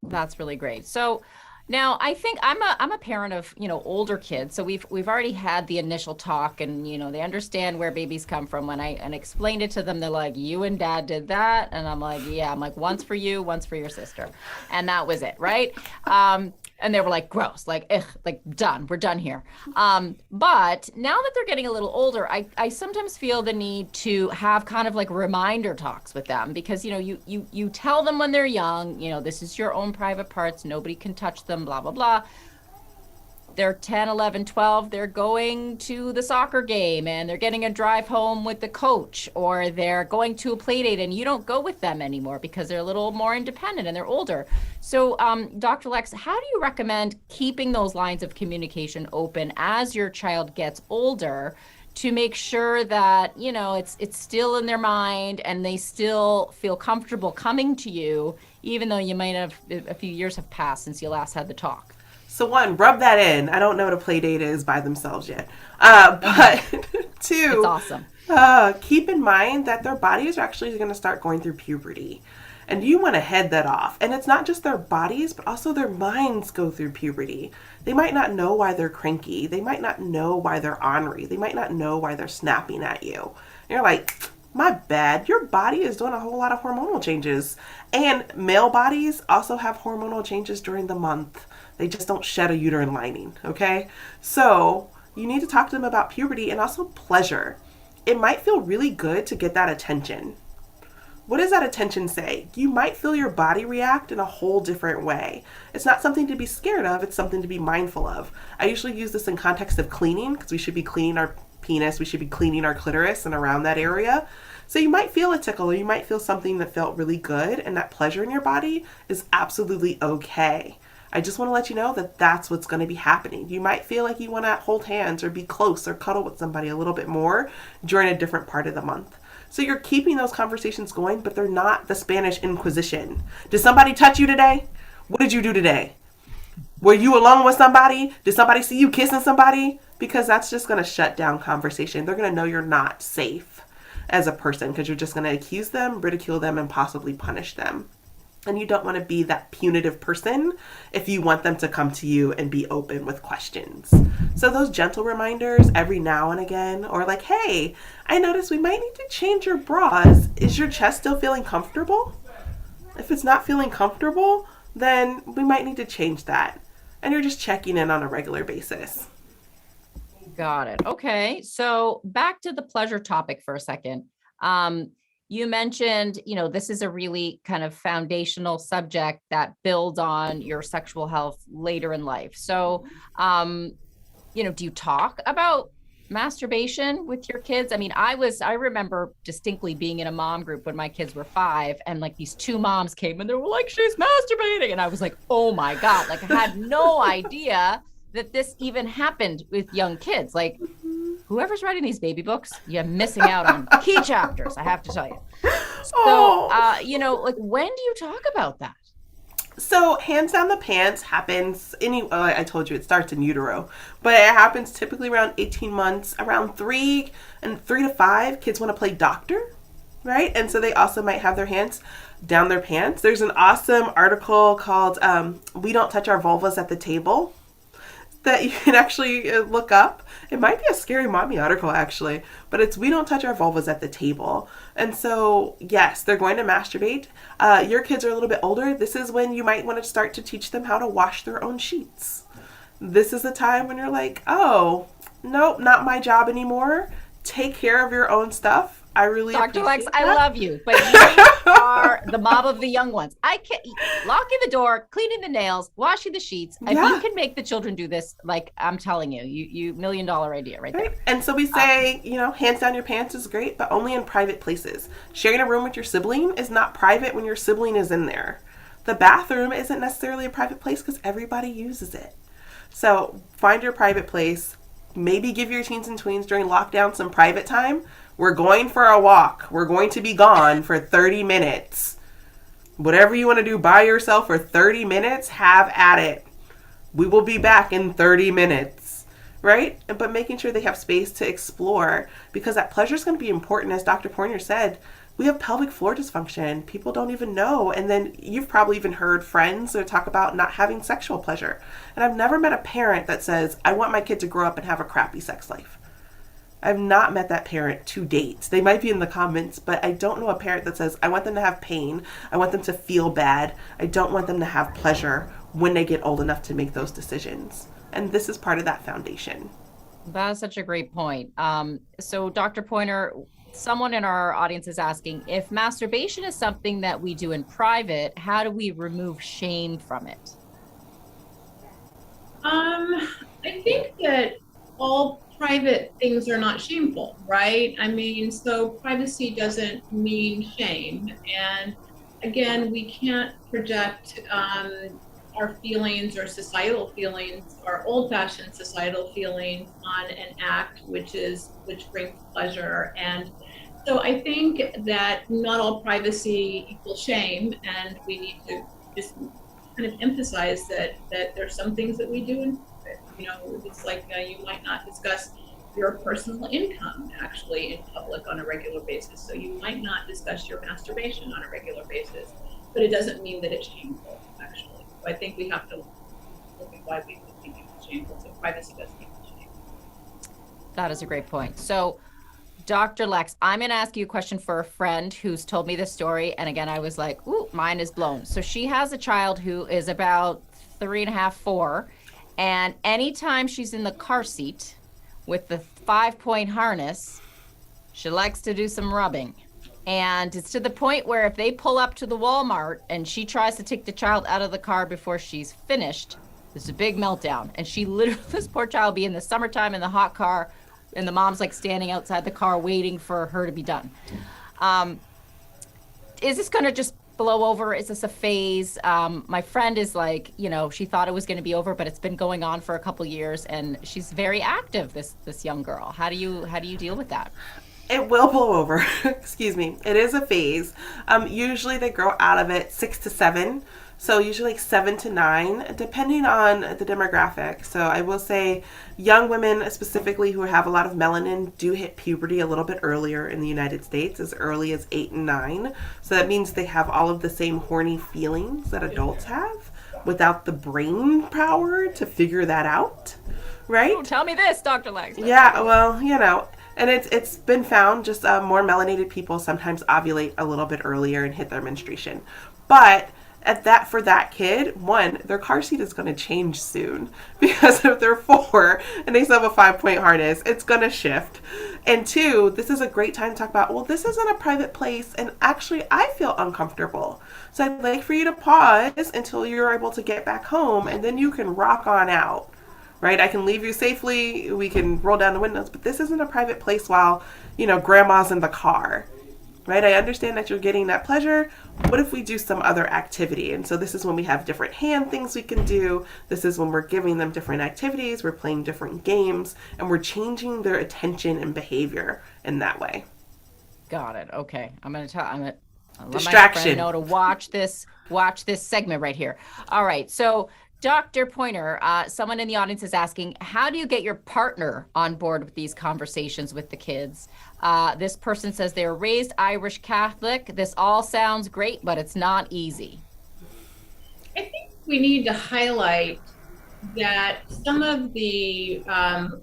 That's really great. So now I think I'm a parent of, older kids. So we've already had the initial talk, and, they understand where babies come from. When I explained it to them, they're like, you and dad did that. And I'm like, yeah, once for you, once for your sister. And that was it. Right. And they were like, gross, like, ugh, like done, we're done here. But now that they're getting a little older, I sometimes feel the need to have kind of like reminder talks with them, because, you tell them when they're young, this is your own private parts, nobody can touch them, blah, blah, blah. They're 10, 11, 12, they're going to the soccer game and they're getting a drive home with the coach, or they're going to a play date and you don't go with them anymore because they're a little more independent and they're older. So Dr. Lex, how do you recommend keeping those lines of communication open as your child gets older to make sure that, it's still in their mind and they still feel comfortable coming to you, even though you might have, a few years have passed since you last had the talk? So one, rub that in. I don't know what a play date is by themselves yet. But two, it's awesome. Keep in mind that their bodies are actually going to start going through puberty. And you want to head that off. And it's not just their bodies, but also their minds go through puberty. They might not know why they're cranky. They might not know why they're ornery. They might not know why they're snapping at you. And you're like, my bad, your body is doing a whole lot of hormonal changes. And male bodies also have hormonal changes during the month. They just don't shed a uterine lining, okay? So you need to talk to them about puberty and also pleasure. It might feel really good to get that attention. What does that attention say? You might feel your body react in a whole different way. It's not something to be scared of, it's something to be mindful of. I usually use this in context of cleaning, because we should be cleaning our penis, we should be cleaning our clitoris and around that area. So you might feel a tickle, or you might feel something that felt really good, and that pleasure in your body is absolutely okay. I just want to let you know that that's what's going to be happening. You might feel like you want to hold hands or be close or cuddle with somebody a little bit more during a different part of the month. So you're keeping those conversations going, but they're not the Spanish Inquisition. Did somebody touch you today? What did you do today? Were you alone with somebody? Did somebody see you kissing somebody? Because that's just going to shut down conversation. They're going to know you're not safe as a person, because you're just going to accuse them, ridicule them, and possibly punish them. And you don't want to be that punitive person if you want them to come to you and be open with questions. So those gentle reminders every now and again, or like, hey, I noticed we might need to change your bras. Is your chest still feeling comfortable? If it's not feeling comfortable, then we might need to change that. And you're just checking in on a regular basis. Got it. Okay. So back to the pleasure topic for a second. You mentioned, this is a really kind of foundational subject that builds on your sexual health later in life. So, do you talk about masturbation with your kids? I mean, I remember distinctly being in a mom group when my kids were 5, and like these 2 moms came and they were like, she's masturbating. And I was like, oh my God, like I had no idea that this even happened with young kids. Like, whoever's writing these baby books, you're missing out on key chapters, I have to tell you. So, like, when do you talk about that? So hands down the pants happens I told you it starts in utero, but it happens typically around 18 months, around 3 to 5, kids want to play doctor, right? And so they also might have their hands down their pants. There's an awesome article called We Don't Touch Our Vulvas at the Table that you can actually look up. It might be a Scary Mommy article actually, but it's We Don't Touch Our Vulvas at the Table. And so, yes, they're going to masturbate. Your kids are a little bit older. This is when you might want to start to teach them how to wash their own sheets. This is the time when you're like, oh, nope, not my job anymore. Take care of your own stuff. I really Dr. Lex, that. I love you, but you are the mom of the young ones. I can't locking the door, cleaning the nails, washing the sheets. If you can make the children do this, like I'm telling you, you $1 million idea right there. And so we say, hands down your pants is great, but only in private places. Sharing a room with your sibling is not private when your sibling is in there. The bathroom isn't necessarily a private place because everybody uses it. So find your private place. Maybe give your teens and tweens during lockdown some private time. We're going for a walk. We're going to be gone for 30 minutes. Whatever you want to do by yourself for 30 minutes, have at it. We will be back in 30 minutes, right? But making sure they have space to explore, because that pleasure is going to be important. As Dr. Pointer said, we have pelvic floor dysfunction. People don't even know. And then you've probably even heard friends that talk about not having sexual pleasure. And I've never met a parent that says, I want my kid to grow up and have a crappy sex life. I've not met that parent to date. They might be in the comments, but I don't know a parent that says, I want them to have pain. I want them to feel bad. I don't want them to have pleasure when they get old enough to make those decisions. And this is part of that foundation. That is such a great point. So Dr. Pointer, someone in our audience is asking, if masturbation is something that we do in private, how do we remove shame from it? I think that all private things are not shameful, right? I mean, so privacy doesn't mean shame. And again, we can't project our feelings or societal feelings, our old-fashioned societal feelings on an act which brings pleasure. And so I think that not all privacy equals shame, and we need to just kind of emphasize that there's some things that we do in it's like you might not discuss your personal income actually in public on a regular basis. So you might not discuss your masturbation on a regular basis, but it doesn't mean that it's shameful actually. So I think we have to look at why people think it's shameful. So privacy doesn't equal shame. That is a great point. So Dr. Lex, I'm going to ask you a question for a friend who's told me this story. And again, I was like, ooh, mine is blown. So she has a child who is about 3.5, 4. And anytime she's in the car seat with the 5-point harness, she likes to do some rubbing. And it's to the point where if they pull up to the Walmart and she tries to take the child out of the car before she's finished, there's a big meltdown. And she literally, this poor child will be in the summertime in the hot car and the mom's like standing outside the car waiting for her to be done. Is this going to just blow over? Is this a phase? My friend is like, she thought it was going to be over, but it's been going on for a couple years, and she's very active, this young girl. How do you deal with that? It will blow over. Excuse me. It is a phase. Usually they grow out of it 6 to 7. So usually like 7 to 9, depending on the demographic. So I will say young women specifically who have a lot of melanin do hit puberty a little bit earlier in the United States, as early as 8 and 9. So that means they have all of the same horny feelings that adults have without the brain power to figure that out, right? Oh, tell me this, Dr. Lex. Yeah, well, and it's been found just more melanated people sometimes ovulate a little bit earlier and hit their menstruation. But for that kid, one, their car seat is going to change soon, because if they're 4 and they still have a 5-point harness, it's going to shift. And 2, this is a great time to talk about, well, this isn't a private place, and actually I feel uncomfortable. So I'd like for you to pause until you're able to get back home, and then you can rock on out. Right? I can leave you safely. We can roll down the windows, but this isn't a private place while, grandma's in the car. Right? I understand that you're getting that pleasure. What if we do some other activity? And so this is when we have different hand things we can do. This is when we're giving them different activities. We're playing different games, and we're changing their attention and behavior in that way. Got it. Okay. I'm going to let distraction. My friend know to watch this segment right here. All right. So Dr. Pointer, someone in the audience is asking, how do you get your partner on board with these conversations with the kids? This person says they're raised Irish Catholic. This all sounds great, but it's not easy. I think we need to highlight that some of the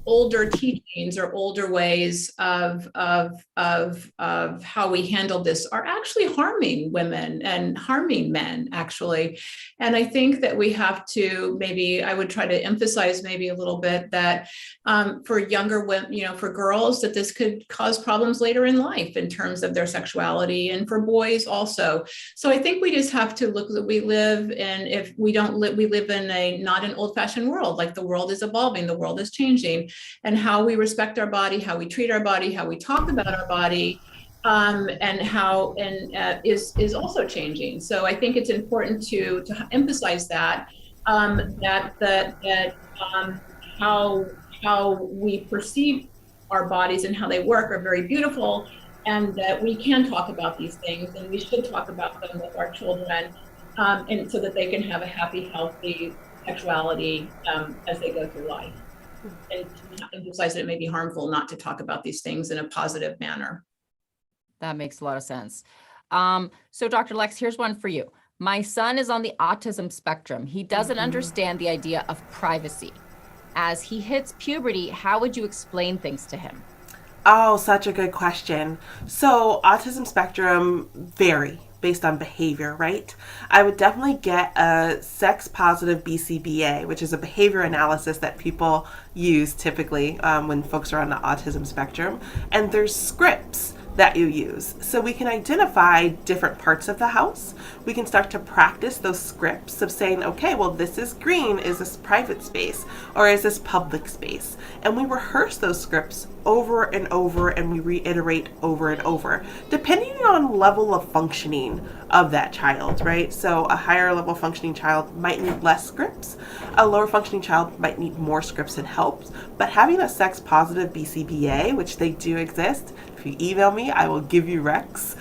older teachings or older ways of how we handle this are actually harming women and harming men, actually. And I think that we have to I would try to emphasize maybe a little bit that for younger women, for girls, that this could cause problems later in life in terms of their sexuality, and for boys also. So I think we just have to look that we live in, we live in not an old-fashioned world. Like, the world is evolving, the world is changing, and how we respect our body, how we treat our body, how we talk about our body, is also changing. So I think it's important to emphasize that how we perceive our bodies and how they work are very beautiful, and that we can talk about these things, and we should talk about them with our children, and so that they can have a happy, healthy sexuality as they go through life. And to emphasize that it may be harmful not to talk about these things in a positive manner. That makes a lot of sense. So Dr. Lex, here's one for you. My son is on the autism spectrum. He doesn't understand the idea of privacy. As he hits puberty, how would you explain things to him? Oh, such a good question. So autism spectrum vary based on behavior, right? I would definitely get a sex positive BCBA, which is a behavior analysis that people use typically when folks are on the autism spectrum. And there's scripts that you use. So we can identify different parts of the house. We can start to practice those scripts of saying, okay, well, this is green. Is this private space? Or is this public space? And we rehearse those scripts over and over, and we reiterate over and over, depending on level of functioning of that child, right? So a higher level functioning child might need less scripts. A lower functioning child might need more scripts and helps. But having a sex positive BCBA, which they do exist, if you email me, I will give you recs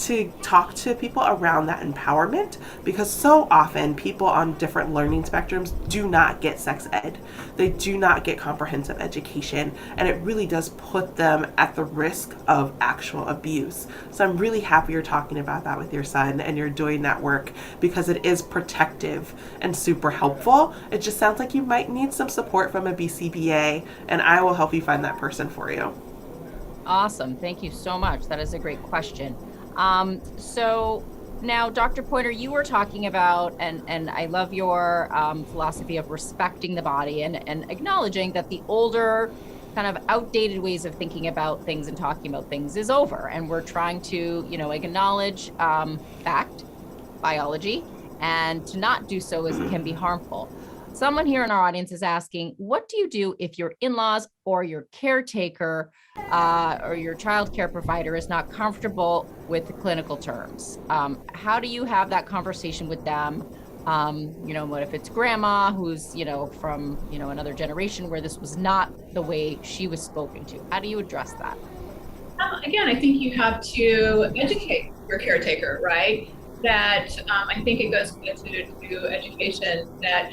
to talk to people around that empowerment, because so often people on different learning spectrums do not get sex ed. They do not get comprehensive education, and it really does put them at the risk of actual abuse. So I'm really happy you're talking about that with your son and you're doing that work, because it is protective and super helpful. It just sounds like you might need some support from a BCBA, and I will help you find that person for you. Awesome. Thank you so much. That is a great question. So now, Dr. Pointer, you were talking about, and I love your philosophy of respecting the body and acknowledging that the older kind of outdated ways of thinking about things and talking about things is over. And we're trying to, acknowledge fact, biology, and to not do so can be harmful. Someone here in our audience is asking, what do you do if your in-laws or your caretaker or your child care provider is not comfortable with the clinical terms? How do you have that conversation with them? What if it's grandma who's, from, another generation where this was not the way she was spoken to? How do you address that? Again, I think you have to educate your caretaker, right? That I think it goes to education, that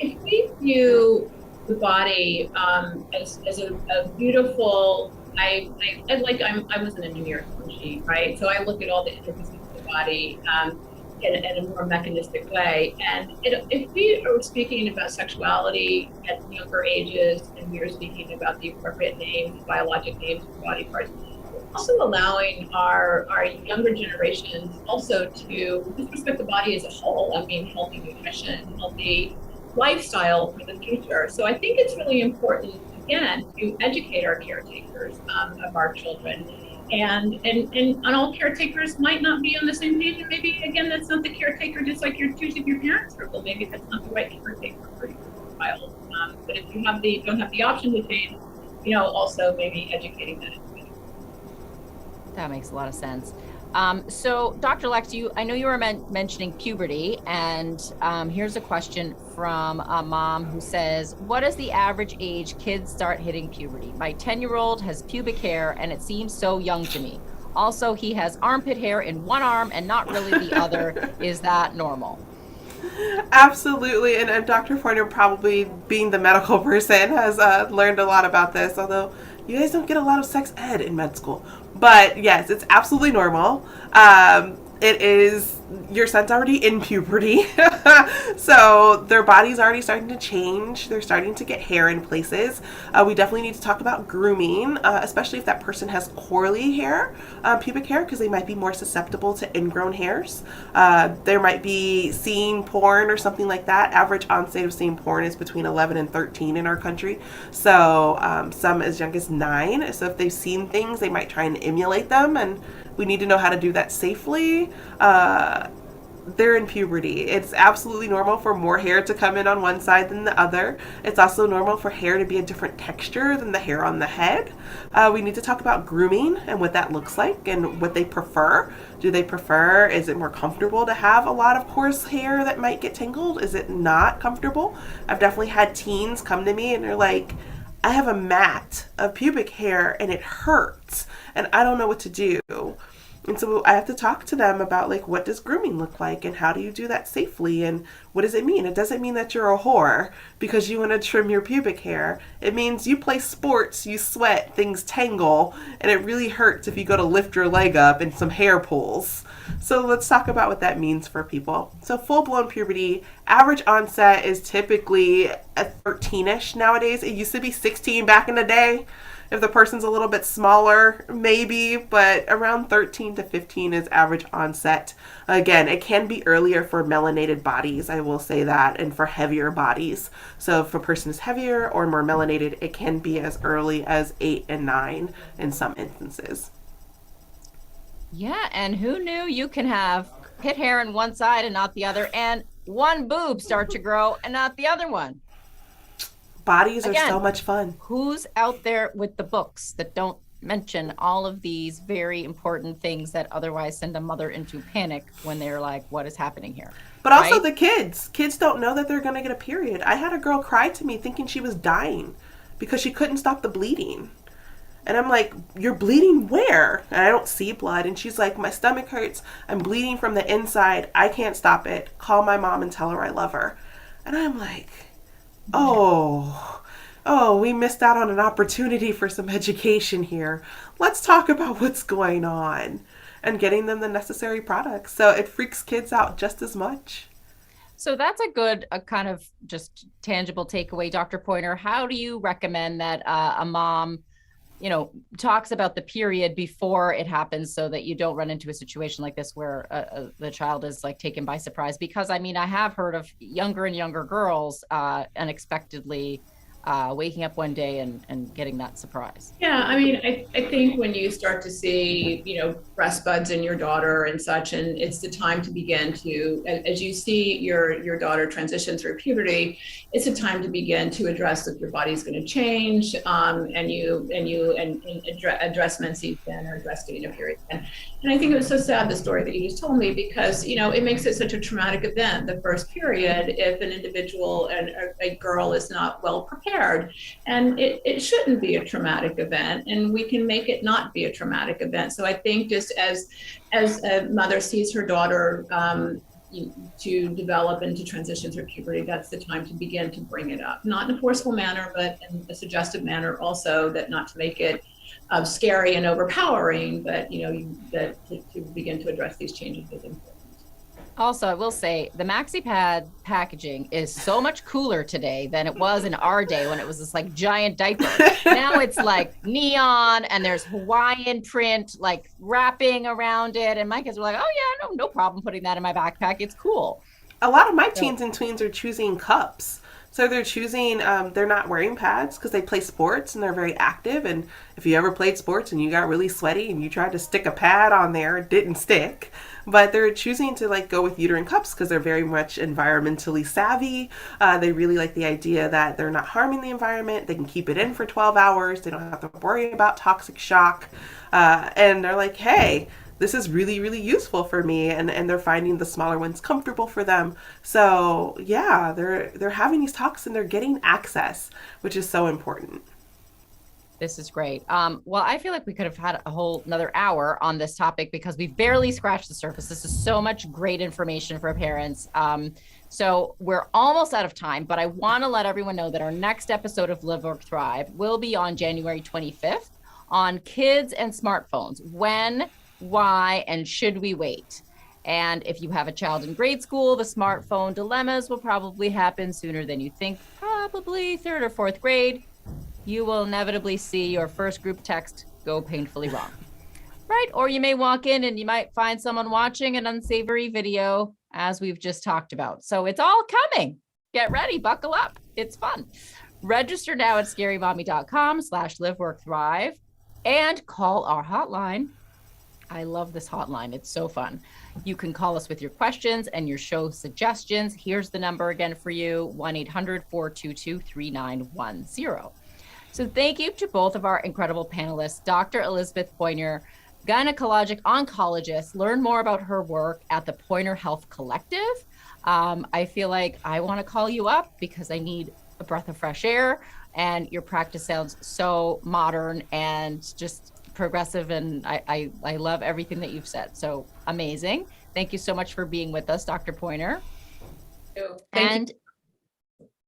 if we view the body as a beautiful, I was an engineer, right? So I look at all the intricacies of the body in a more mechanistic way. And if we are speaking about sexuality at younger ages, and we are speaking about the appropriate names, biologic names for body parts, also allowing our younger generations also to just respect the body as a whole. I mean, healthy nutrition, healthy lifestyle for the future. So I think it's really important, again, to educate our caretakers of our children. And all caretakers might not be on the same page. And maybe, again, that's not the caretaker, just like you're choosing your parent circle. Maybe that's not the right caretaker for your child. But if you don't have the option to change, also maybe educating that. That makes a lot of sense. So Dr. Lex, I know you were mentioning puberty, and here's a question from a mom who says, what is the average age kids start hitting puberty? My 10-year-old has pubic hair and it seems so young to me. Also, he has armpit hair in one arm and not really the other. Is that normal? Absolutely, and Dr. Pointer, probably being the medical person, has learned a lot about this, although you guys don't get a lot of sex ed in med school. But yes, it's absolutely normal. It is, your son's already in puberty, so their body's already starting to change. They're starting to get hair in places. We definitely need to talk about grooming, especially if that person has corally hair, pubic hair, because they might be more susceptible to ingrown hairs. There might be seeing porn or something like that. Average onset of seeing porn is between 11 and 13 in our country, so some as young as 9. So if they've seen things, they might try and emulate them, and we need to know how to do that safely. They're in puberty. It's absolutely normal for more hair to come in on one side than the other. It's also normal for hair to be a different texture than the hair on the head. We need to talk about grooming and what that looks like and what they prefer. Do they prefer, is it more comfortable to have a lot of coarse hair that might get tangled? Is it not comfortable? I've definitely had teens come to me and they're like, I have a mat of pubic hair and it hurts and I don't know what to do. And so I have to talk to them about, like, what does grooming look like and how do you do that safely and what does it mean? It doesn't mean that you're a whore because you want to trim your pubic hair. It means you play sports, you sweat, things tangle, and it really hurts if you go to lift your leg up and some hair pulls. So let's talk about what that means for people. So full-blown puberty, average onset is typically at 13-ish nowadays. It used to be 16 back in the day. If the person's a little bit smaller, maybe, but around 13 to 15 is average onset. Again, it can be earlier for melanated bodies, I will say that, and for heavier bodies. So if a person is heavier or more melanated, it can be as early as 8 and 9 in some instances. Yeah, and who knew you can have pit hair in one side and not the other, and one boob start to grow and not the other one? Bodies are so much fun. Who's out there with the books that don't mention all of these very important things that otherwise send a mother into panic when they're like, what is happening here? But also the kids. Kids don't know that they're going to get a period. I had a girl cry to me thinking she was dying because she couldn't stop the bleeding. And I'm like, you're bleeding where? And I don't see blood. And she's like, my stomach hurts. I'm bleeding from the inside. I can't stop it. Call my mom and tell her I love her. And I'm like, oh, we missed out on an opportunity for some education here. Let's talk about what's going on and getting them the necessary products. So it freaks kids out just as much. So that's a kind of just tangible takeaway, Dr. Pointer. How do you recommend that a mom, talks about the period before it happens so that you don't run into a situation like this where the child is like taken by surprise? Because I have heard of younger and younger girls unexpectedly waking up one day and getting that surprise? Yeah, I mean, I think when you start to see, breast buds in your daughter and such, and it's the time to begin to, as you see your daughter transition through puberty, it's a time to begin to address that your body's going to change, and address menses then, or address getting a period then. And I think it was so sad, the story that you just told me, because it makes it such a traumatic event, the first period, if an individual and a girl is not well prepared. And it shouldn't be a traumatic event, and we can make it not be a traumatic event. So I think just as a mother sees her daughter to develop and to transition through puberty, that's the time to begin to bring it up, not in a forceful manner, but in a suggestive manner also, that not to make it scary and overpowering, but to begin to address these changes is important. Also, I will say the MaxiPad packaging is so much cooler today than it was in our day when it was this like giant diaper. Now it's like neon and there's Hawaiian print like wrapping around it. And my kids were like, oh yeah, no problem putting that in my backpack. It's cool. A lot of my teens and tweens are choosing cups. So they're choosing, they're not wearing pads because they play sports and they're very active. And if you ever played sports and you got really sweaty and you tried to stick a pad on there, it didn't stick. But they're choosing to like go with uterine cups because they're very much environmentally savvy. They really like the idea that they're not harming the environment. They can keep it in for 12 hours. They don't have to worry about toxic shock. And they're like, hey, this is really, really useful for me. And they're finding the smaller ones comfortable for them. So yeah, they're having these talks and they're getting access, which is so important. This is great. Well, I feel like we could have had a whole another hour on this topic because we barely scratched the surface. This is so much great information for parents. So we're almost out of time, but I want to let everyone know that our next episode of Live.Work.Thrive will be on January 25th on kids and smartphones. When, why, and should we wait? And if you have a child in grade school, the smartphone dilemmas will probably happen sooner than you think, probably 3rd or 4th grade. You will inevitably see your first group text go painfully wrong, right? Or you may walk in and you might find someone watching an unsavory video, as we've just talked about. So it's all coming. Get ready, buckle up. It's fun. Register now at scarymommy.com/live-work-thrive and call our hotline. I love this hotline. It's so fun. You can call us with your questions and your show suggestions. Here's the number again for you, 1-800-422-3910. So thank you to both of our incredible panelists, Dr. Elizabeth Pointer, gynecologic oncologist. Learn more about her work at the Pointer Health Collective. I feel like I want to call you up because I need a breath of fresh air, and your practice sounds so modern and just progressive, and I love everything that you've said. So amazing. Thank you so much for being with us, Dr. Pointer. Thank you.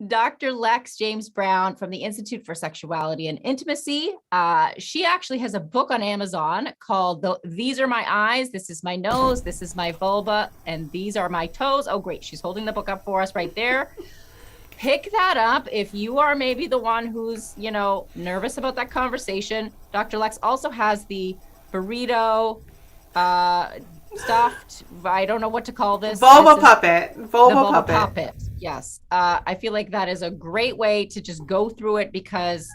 Dr. Lex James Brown from the Institute for Sexuality and Intimacy. She actually has a book on Amazon called These Are My Eyes, This Is My Nose, This Is My Vulva, and These Are My Toes. Oh, great. She's holding the book up for us right there. Pick that up if you are maybe the one who's, nervous about that conversation. Dr. Lex also has the burrito, stuffed, I don't know what to call this. Vulva puppet. Yes. I feel like that is a great way to just go through it because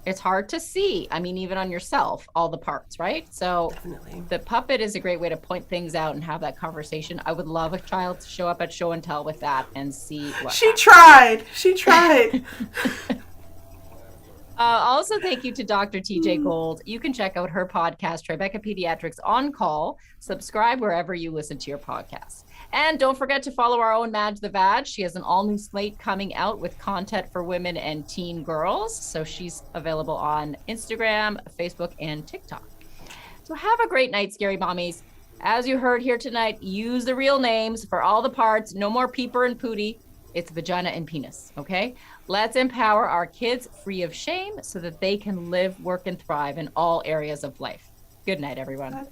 it's hard to see. I mean, even on yourself, all the parts, right? So definitely. The puppet is a great way to point things out and have that conversation. I would love a child to show up at show and tell with that and see what She tried. Also, thank you to Dr. TJ Gold. You can check out her podcast, Tribeca Pediatrics On Call. Subscribe wherever you listen to your podcasts. And don't forget to follow our own Madge the Vag. She has an all-new slate coming out with content for women and teen girls. So she's available on Instagram, Facebook, and TikTok. So have a great night, Scary Mommies. As you heard here tonight, use the real names for all the parts. No more peeper and pootie. It's vagina and penis, okay? Let's empower our kids free of shame so that they can live, work, and thrive in all areas of life. Good night, everyone.